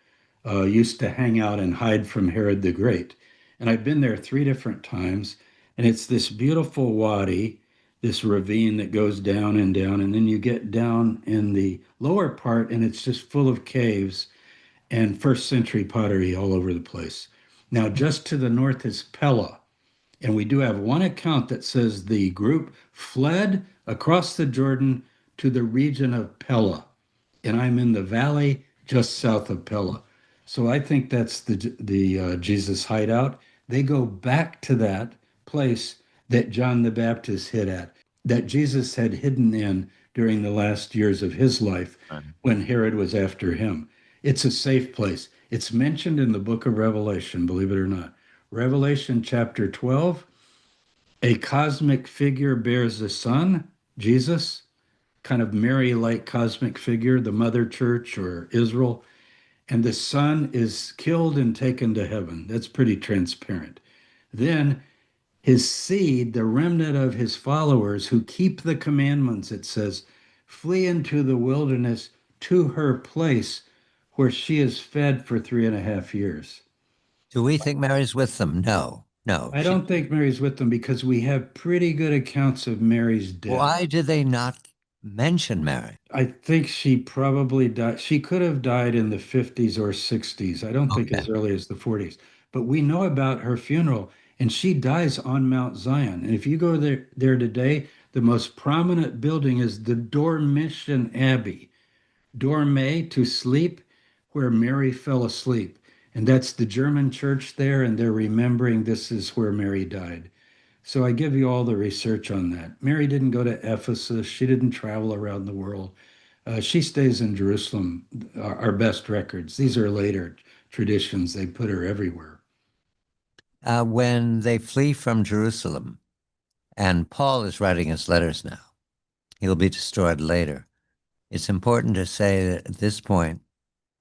used to hang out and hide from Herod the Great. And I've been there 3 different times, and it's this beautiful wadi, this ravine that goes down and down, and then you get down in the lower part, and it's just full of caves and first century pottery all over the place. Now, just to the north is Pella, and we do have one account that says the group fled across the Jordan to the region of Pella, and I'm in the valley just south of Pella. So I think that's the Jesus hideout. They go back to that place that John the Baptist hid at, that Jesus had hidden in during the last years of his life Right. when Herod was after him. It's a safe place. It's mentioned in the book of Revelation, believe it or not. Revelation chapter 12, a cosmic figure bears the Son, Jesus, kind of Mary-like cosmic figure, the mother church or Israel, and the Son is killed and taken to heaven. That's pretty transparent. Then his seed, the remnant of his followers who keep the commandments, it says, flee into the wilderness to her place where she is fed for 3.5 years. Do we think Mary's with them? No. No, I she. don't think Mary's with them because we have pretty good accounts of Mary's death. Why did they not mention Mary? I think she probably died. She could have died in the 50s or 60s. I don't think Okay. as early as the 40s. But we know about her funeral, and she dies on Mount Zion. And if you go there today, the most prominent building is the Dormition Abbey, dorme to sleep, where Mary fell asleep. And that's the German church there, and they're remembering this is where Mary died. So I give you all the research on that. Mary didn't go to Ephesus. She didn't travel around the world. She stays in Jerusalem, our best records. These are later traditions. They put her everywhere. When they flee from Jerusalem, and Paul is writing his letters now, he'll be destroyed later. It's important to say that at this point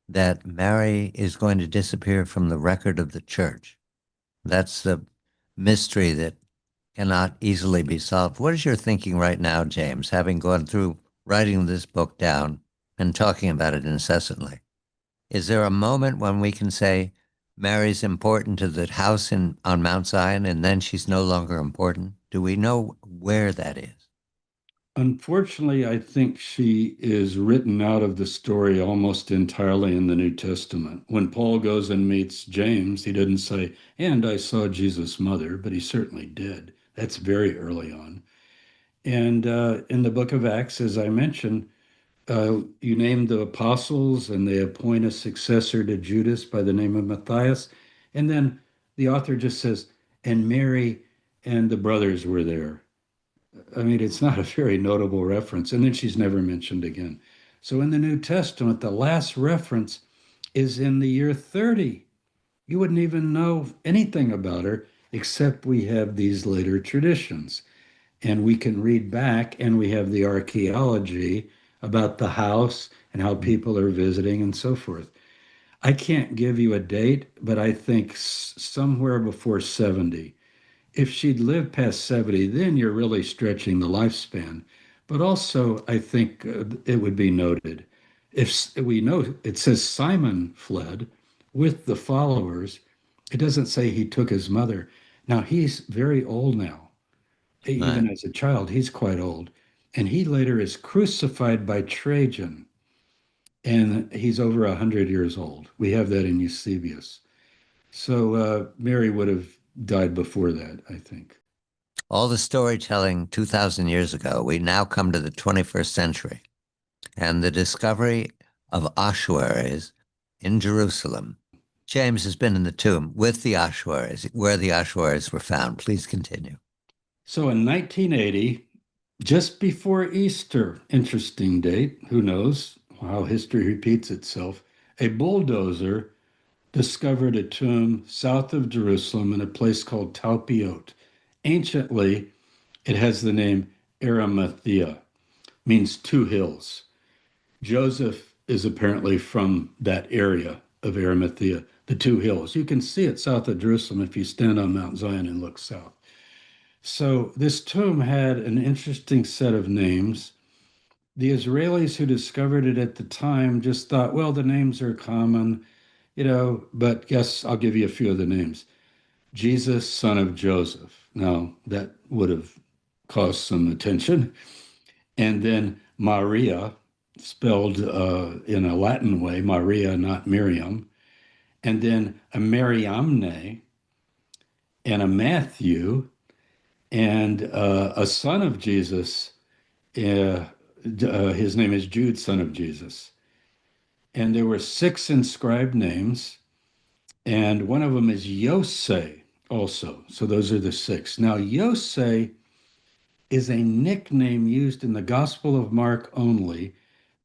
that Mary is going to disappear from the record of the church. That's the mystery that cannot easily be solved. What is your thinking right now, James, having gone through writing this book down and talking about it incessantly? Is there a moment when we can say Mary's important to the house on Mount Zion and then she's no longer important? Do we know where that is? Unfortunately, I think she is written out of the story almost entirely in the New Testament. When Paul goes and meets James, he didn't say, and I saw Jesus' mother, but he certainly did. That's very early on. And in the book of Acts, as I mentioned, you name the apostles and they appoint a successor to Judas by the name of Matthias. And then the author just says, and Mary and the brothers were there. I mean, it's not a very notable reference. And then she's never mentioned again. So in the New Testament, the last reference is in the year 30. You wouldn't even know anything about her except we have these later traditions and we can read back and we have the archaeology about the house and how people are visiting and so forth. I can't give you a date, but I think somewhere before 70. If she'd lived past 70, then you're really stretching the lifespan. But also, I think it would be noted. If we know it says Simon fled with the followers, it doesn't say he took his mother. Now, he's very old now Right. even as a child, he's quite old. And he later is crucified by Trajan, and he's over 100 years old. We have that in Eusebius. So Mary would have died before that, I think. All the storytelling 2,000 years ago, we now come to the 21st century and the discovery of ossuaries in Jerusalem. James has been in the tomb with the ossuaries, where the ossuaries were found. Please continue. So in 1980, just before Easter, interesting date, who knows how history repeats itself, a bulldozer discovered a tomb south of Jerusalem in a place called Talpiot. Anciently, it has the name Arimathea, means two hills. Joseph is apparently from that area of Arimathea, the two hills. You can see it south of Jerusalem if you stand on Mount Zion and look south. So this tomb had an interesting set of names. The Israelis who discovered it at the time just thought, well, the names are common, but guess I'll give you a few of the names. Jesus, son of Joseph. Now, that would have caused some attention. And then Maria, spelled in a Latin way, Maria, not Miriam. And then a Mariamne and a Matthew and a son of Jesus. His name is Jude, son of Jesus. And there were six inscribed names, and one of them is Yosei also. So those are the six. Now, Yosei is a nickname used in the Gospel of Mark only.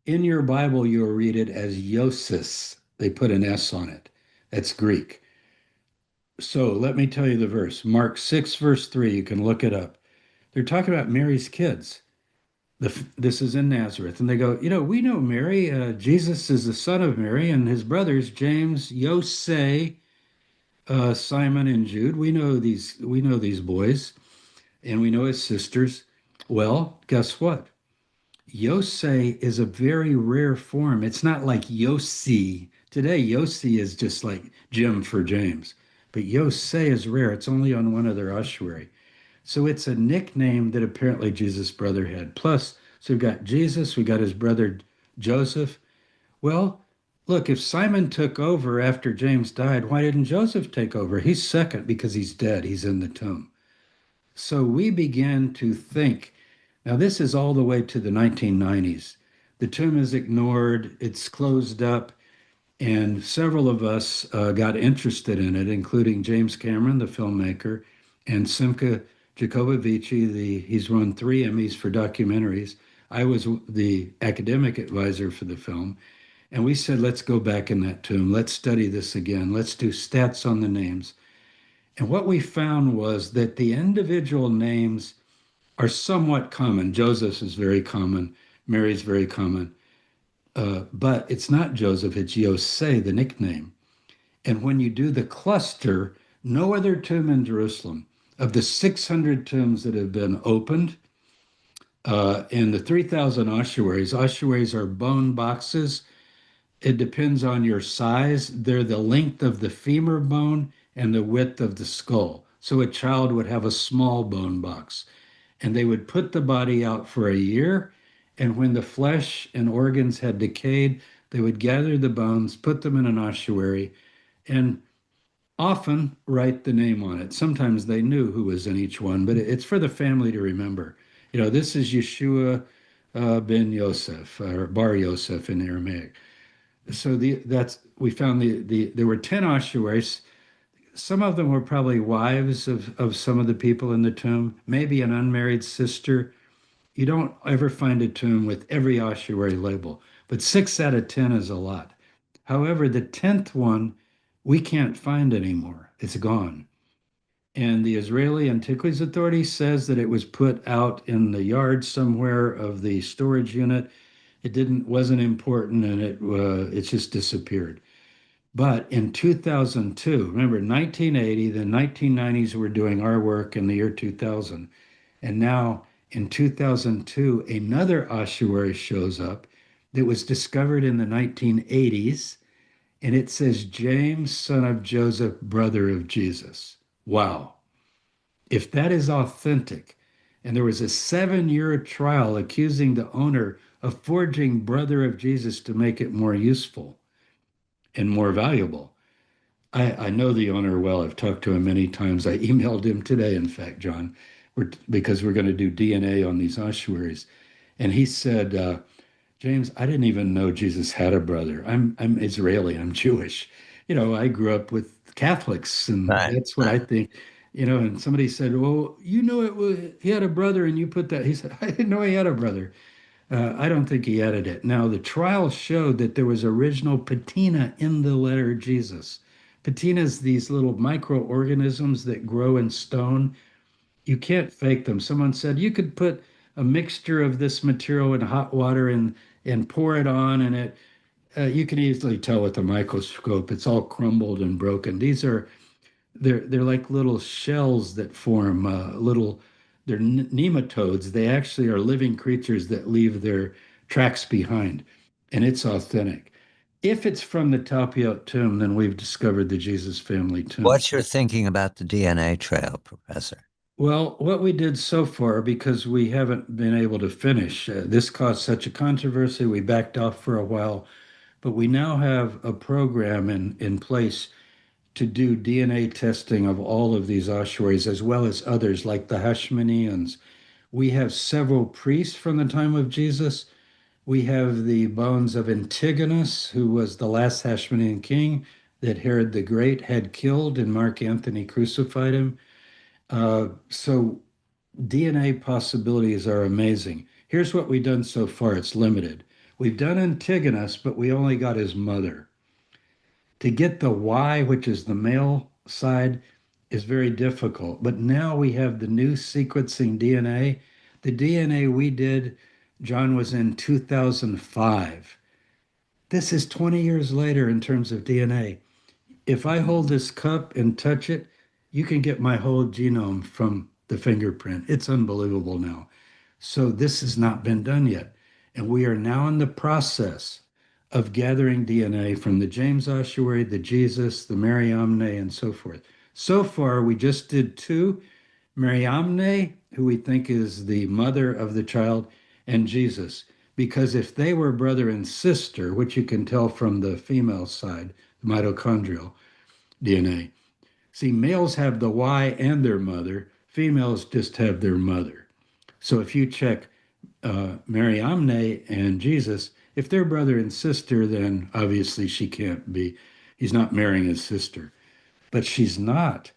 In your Bible, you'll read it as Yosis. They put an S on it. That's Greek. So let me tell you the verse. Mark 6, verse 3. You can look it up. They're talking about Mary's kids. This is in Nazareth. And they go, we know Mary. Jesus is the son of Mary, and his brothers, James, Yosei, Simon, and Jude. We know these boys, and we know his sisters. Well, guess what? Yosei is a very rare form. It's not like Yossi. Today, Yossi is just like Jim for James. but Yosei is rare. It's only on one other ossuary. So it's a nickname that apparently Jesus' brother had. Plus, so we've got Jesus, we got his brother Joseph. Well, look, if Simon took over after James died, why didn't Joseph take over? He's second because he's dead. He's in the tomb. So we began to think. Now, this is all the way to the 1990s. The tomb is ignored, it's closed up, and several of us got interested in it, including James Cameron, the filmmaker, and Simca Jacobovici. He's won 3 Emmys for documentaries. I was the academic advisor for the film, and we said, let's go back in that tomb. Let's study this again. Let's do stats on the names. And what we found was that the individual names are somewhat common. Joseph's is very common. Mary's very common. But it's not Joseph, it's Yosei, the nickname. And when you do the cluster, no other tomb in Jerusalem, of the 600 tombs that have been opened, and the 3,000 ossuaries are bone boxes. It depends on your size. They're the length of the femur bone and the width of the skull. So a child would have a small bone box, and they would put the body out for a year. And when the flesh and organs had decayed, they would gather the bones, put them in an ossuary, and often write the name on it. Sometimes they knew who was in each one, but it's for the family to remember. This is Yeshua ben Yosef or Bar Yosef in Aramaic. So that's we found there were 10 ossuaries. Some of them were probably wives of some of the people in the tomb, maybe an unmarried sister. You don't ever find a tomb with every ossuary label, but 6 out of 10 is a lot. However, the 10th one we can't find anymore. It's gone. And the Israeli Antiquities Authority says that it was put out in the yard somewhere of the storage unit. It wasn't important, and it just disappeared. But in 2002, remember 1980, the 1990s were doing our work in the year 2000. And now in 2002, another ossuary shows up that was discovered in the 1980s. And it says, James, son of Joseph, brother of Jesus. Wow. If that is authentic, and there was a 7-year trial accusing the owner of forging brother of Jesus to make it more useful and more valuable. I know the owner well. I've talked to him many times. I emailed him today, in fact, John, because we're going to do DNA on these ossuaries. And he said, James, I didn't even know Jesus had a brother. I'm Israeli. I'm Jewish. I grew up with Catholics, and Right. that's what I think. And somebody said, "Well, he had a brother, and you put that." He said, "I didn't know he had a brother." I don't think he added it. Now, the trial showed that there was original patina in the letter Jesus. Patinas, these little microorganisms that grow in stone, you can't fake them. Someone said you could put a mixture of this material in hot water and pour it on, and you can easily tell with a microscope. It's all crumbled and broken. They're like little shells that form they're nematodes. They actually are living creatures that leave their tracks behind, and it's authentic. If it's from the Talpiot tomb, then we've discovered the Jesus family tomb. What's your thinking about the DNA trail, Professor? Well, what we did so far, because we haven't been able to finish, this caused such a controversy, we backed off for a while, but we now have a program in place to do DNA testing of all of these ossuaries, as well as others like the Hashmoneans. We have several priests from the time of Jesus. We have the bones of Antigonus, who was the last Hashmonean king that Herod the Great had killed, and Mark Antony crucified him. So DNA possibilities are amazing. Here's what we've done so far. It's limited. We've done Antigonus, but we only got his mother. To get the Y, which is the male side, is very difficult. But now we have the new sequencing DNA. The DNA we did, John, was in 2005. This is 20 years later in terms of DNA. If I hold this cup and touch it, you can get my whole genome from the fingerprint. It's unbelievable now. So this has not been done yet. And we are now in the process of gathering DNA from the James ossuary, the Jesus, the Mariamne, and so forth. So far, we just did two, Mariamne, who we think is the mother of the child, and Jesus. Because if they were brother and sister, which you can tell from the female side, the mitochondrial DNA, see, males have the Y and their mother, females just have their mother. So if you check Mariamne and Jesus, if they're brother and sister, then obviously she can't be, he's not marrying his sister. But she's not.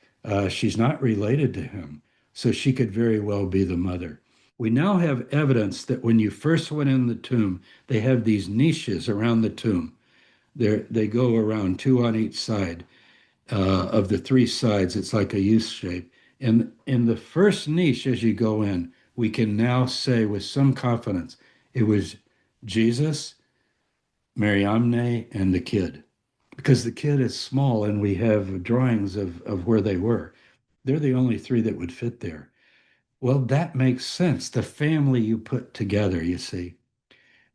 She's not related to him. So she could very well be the mother. We now have evidence that when you first went in the tomb, they have these niches around the tomb. They go around two on each side of the three sides. It's like a U shape. And in the first niche, as you go in, we can now say with some confidence it was Jesus, Mariamne, and the kid. Because the kid is small and we have drawings of where they were. They're the only three that would fit there. Well, that makes sense. The family you put together, you see.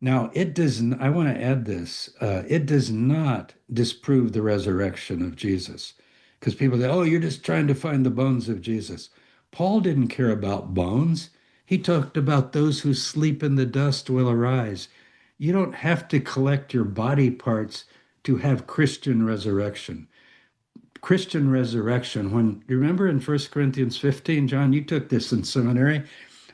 Now, it doesn't, I want to add this, it does not disprove the resurrection of Jesus. Because people say, oh, you're just trying to find the bones of Jesus. Paul didn't care about bones. He talked about those who sleep in the dust will arise. You don't have to collect your body parts to have Christian resurrection. Christian resurrection, when you remember in 1 Corinthians 15, John, you took this in seminary.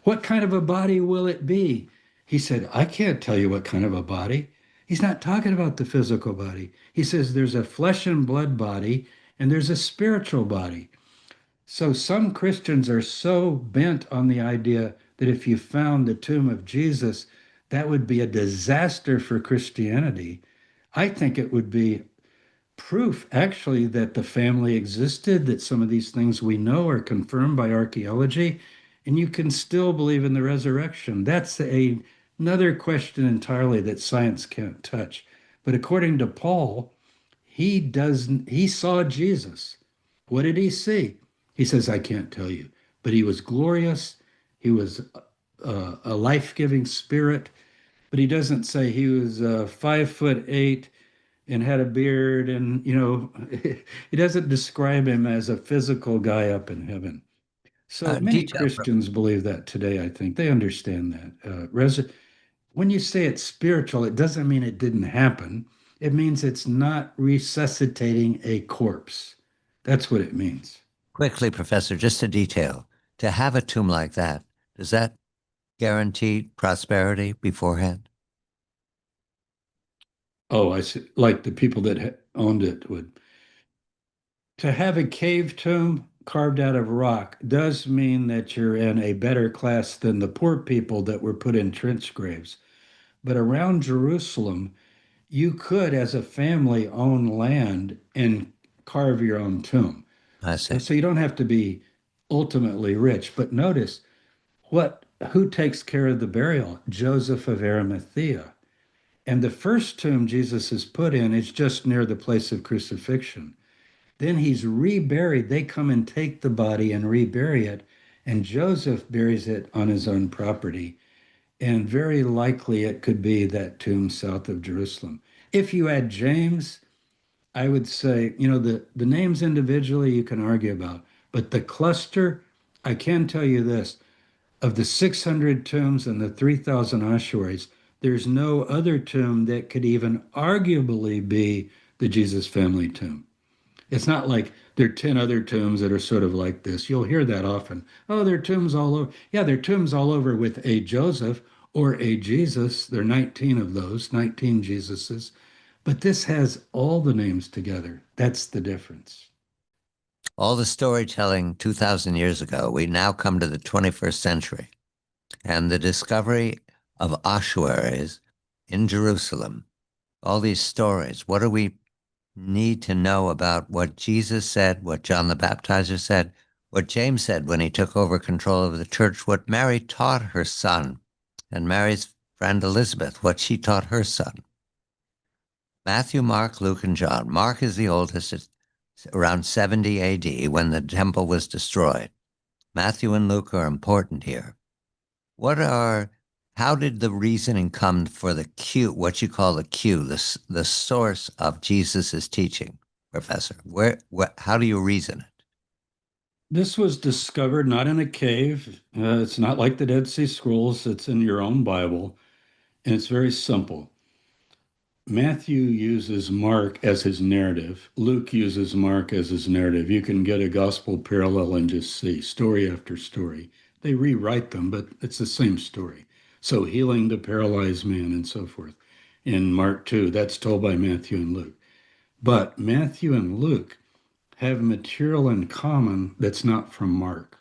What kind of a body will it be? He said, I can't tell you what kind of a body. He's not talking about the physical body. He says there's a flesh and blood body and there's a spiritual body. So some Christians are so bent on the idea that if you found the tomb of Jesus, that would be a disaster for Christianity. I think it would be proof actually that the family existed, that some of these things we know are confirmed by archaeology, and you can still believe in the resurrection. That's another question entirely that science can't touch. But according to Paul, he saw Jesus. What did he see? He says, I can't tell you, but he was glorious. He was a life-giving spirit, but he doesn't say he was 5'8" and had a beard, and he doesn't describe him as a physical guy up in heaven. So many Detail. Christians believe that today. I think they understand that. When you say it's spiritual, it doesn't mean it didn't happen. It means it's not resuscitating a corpse. That's what it means. Quickly, Professor, just a detail. To have a tomb like that, does that guarantee prosperity beforehand? Oh, I see. Like the people that owned it would. To have a cave tomb carved out of rock does mean that you're in a better class than the poor people that were put in trench graves. But around Jerusalem, you could, as a family, own land and carve your own tomb. I see. So you don't have to be ultimately rich. But notice who takes care of the burial? Joseph of Arimathea. And the first tomb Jesus is put in is just near the place of crucifixion. Then he's reburied. They come and take the body and rebury it. And Joseph buries it on his own property. And very likely it could be that tomb south of Jerusalem. If you add James, I would say, the names individually you can argue about, but the cluster, I can tell you this, of the 600 tombs and the 3,000 ossuaries, there's no other tomb that could even arguably be the Jesus family tomb. It's not like there are 10 other tombs that are sort of like this. You'll hear that often. Oh, there are tombs all over. Yeah, there are tombs all over with a Joseph or a Jesus. There are 19 of those, 19 Jesuses. But this has all the names together. That's the difference. All the storytelling 2,000 years ago, we now come to the 21st century and the discovery of ossuaries in Jerusalem. All these stories. What do we need to know about what Jesus said, what John the Baptizer said, what James said when he took over control of the church, what Mary taught her son, and Mary's friend Elizabeth, what she taught her son? Matthew, Mark, Luke, and John. Mark is the oldest. It's around 70 AD when the temple was destroyed. Matthew and Luke are important here. How did the reasoning come for the Q, what you call the Q, the source of Jesus's teaching, Professor? How do you reason it? This was discovered not in a cave. It's not like the Dead Sea Scrolls. It's in your own Bible, and it's very simple. Matthew uses Mark as his narrative. Luke uses Mark as his narrative. You can get a gospel parallel and just see story after story. They rewrite them, but it's the same story. So healing the paralyzed man and so forth. In Mark 2, that's told by Matthew and Luke. But Matthew and Luke have material in common that's not from Mark.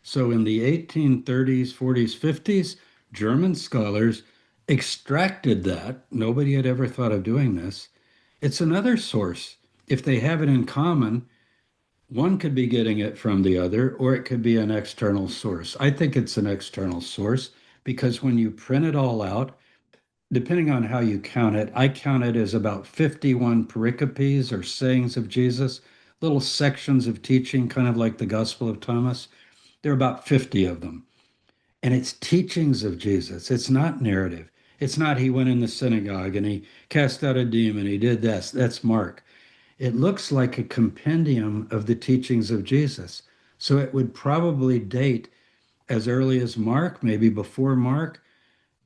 So in the 1830s, 40s, 50s, German scholars extracted that. Nobody had ever thought of doing this. It's another source. If they have it in common, one could be getting it from the other, or it could be an external source. I think it's an external source because when you print it all out, depending on how you count it, I count it as about 51 pericopes or sayings of Jesus, little sections of teaching, kind of like the Gospel of Thomas. There are about 50 of them. And it's teachings of Jesus. It's not narrative. It's not he went in the synagogue and he cast out a demon, he did this. That's Mark. It looks like a compendium of the teachings of Jesus. So it would probably date as early as Mark, maybe before Mark.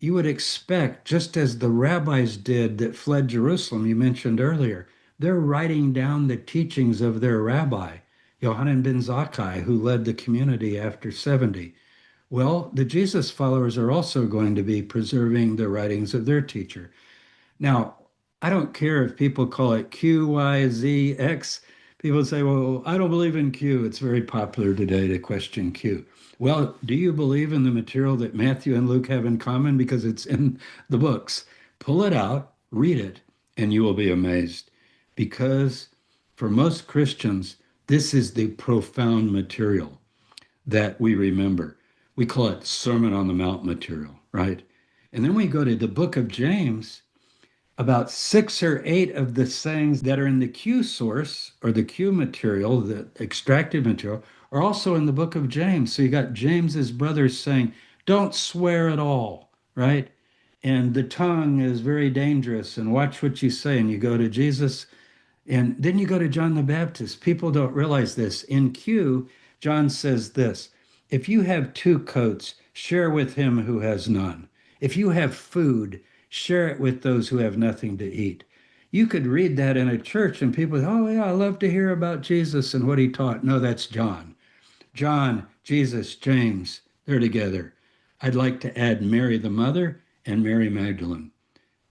You would expect, just as the rabbis did that fled Jerusalem, you mentioned earlier, they're writing down the teachings of their rabbi, Yohanan ben Zakkai, who led the community after 70. Well, the Jesus followers are also going to be preserving the writings of their teacher. Now, I don't care if people call it Q, Y, Z, X. People say, well, I don't believe in Q. It's very popular today to question Q. Well, do you believe in the material that Matthew and Luke have in common? Because it's in the books. Pull it out, read it, and you will be amazed. Because for most Christians, this is the profound material that we remember. We call it Sermon on the Mount material, right? And then we go to the book of James. About six or eight of the sayings that are in the Q source or the Q material, the extracted material, are also in the book of James. So you got James's brothers saying, don't swear at all, right? And the tongue is very dangerous, and watch what you say. And you go to Jesus, and then you go to John the Baptist. People don't realize this. In Q, John says this: if you have two coats, share with him who has none. If you have food, share it with those who have nothing to eat. You could read that in a church and people, oh, yeah, I love to hear about Jesus and what he taught. No, that's John. John, Jesus, James, they're together. I'd like to add Mary the mother and Mary Magdalene.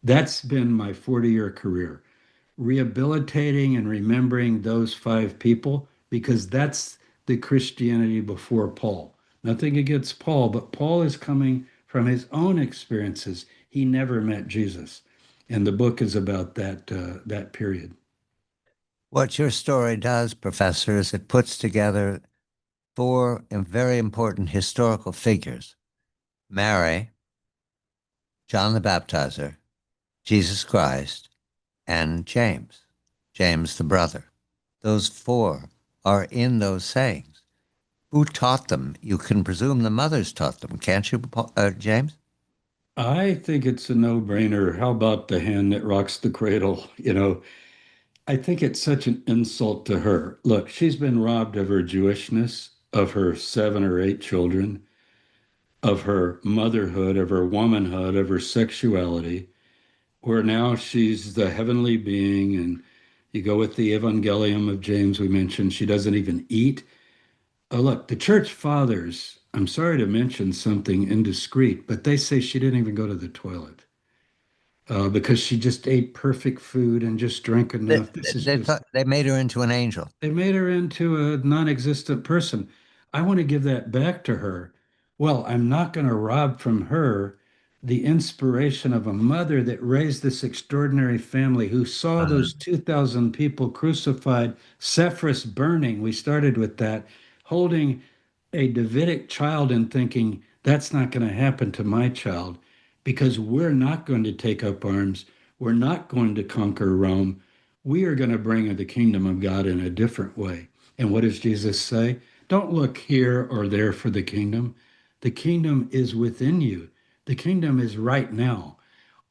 That's been my 40-year career, rehabilitating and remembering those five people, because that's the Christianity before Paul. Nothing against Paul, but Paul is coming from his own experiences. He never met Jesus, and the book is about that period. What your story does, Professor, is it puts together four very important historical figures: Mary, John the Baptizer, Jesus Christ, and James, James the brother. Those four are in those sayings. Who taught them? You can presume the mothers taught them, can't you, James? I think it's a no-brainer. How about the hand that rocks the cradle? I think it's such an insult to her. Look, she's been robbed of her Jewishness, of her seven or eight children, of her motherhood, of her womanhood, of her sexuality, where now she's the heavenly being. And you go with the Evangelium of James, we mentioned, she doesn't even eat. Oh, look, the church fathers, I'm sorry to mention something indiscreet, but they say she didn't even go to the toilet because she just ate perfect food and just drank They, enough. This is they just thought they made her into an angel. They made her into a non-existent person. I want to give that back to her. Well, I'm not going to rob from her the inspiration of a mother that raised this extraordinary family, who saw those 2,000 people crucified, Sepphoris burning. We started with that, holding a Davidic child and thinking, that's not going to happen to my child, because we're not going to take up arms. We're not going to conquer Rome. We are going to bring the kingdom of God in a different way. And what does Jesus say? Don't look here or there for the kingdom. The kingdom is within you. The kingdom is right now.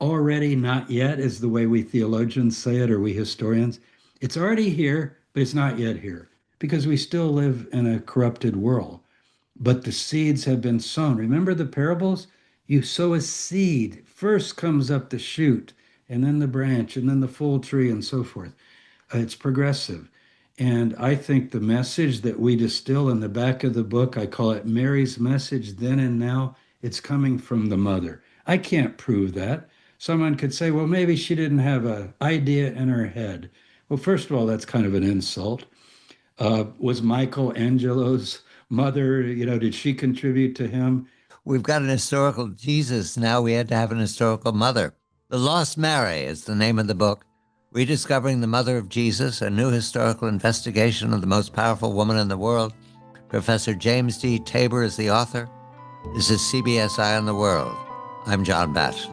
Already, not yet, is the way we theologians say it, or we historians. It's already here, but it's not yet here. because we still live in a corrupted world. But the seeds have been sown. Remember the parables? You sow a seed. First comes up the shoot, and then the branch, and then the full tree, and so forth. It's progressive. And I think the message that we distill in the back of the book, I call it Mary's message then and now, it's coming from the mother. I can't prove that. Someone could say, well, maybe she didn't have an idea in her head. Well, first of all, that's kind of an insult. Was Michelangelo's mother, did she contribute to him? We've got an historical Jesus. Now we had to have an historical mother. The Lost Mary is the name of the book. Rediscovering the Mother of Jesus, a new historical investigation of the most powerful woman in the world. Professor James D. Tabor is the author. This is CBS Eye on the World. I'm John Batchelor.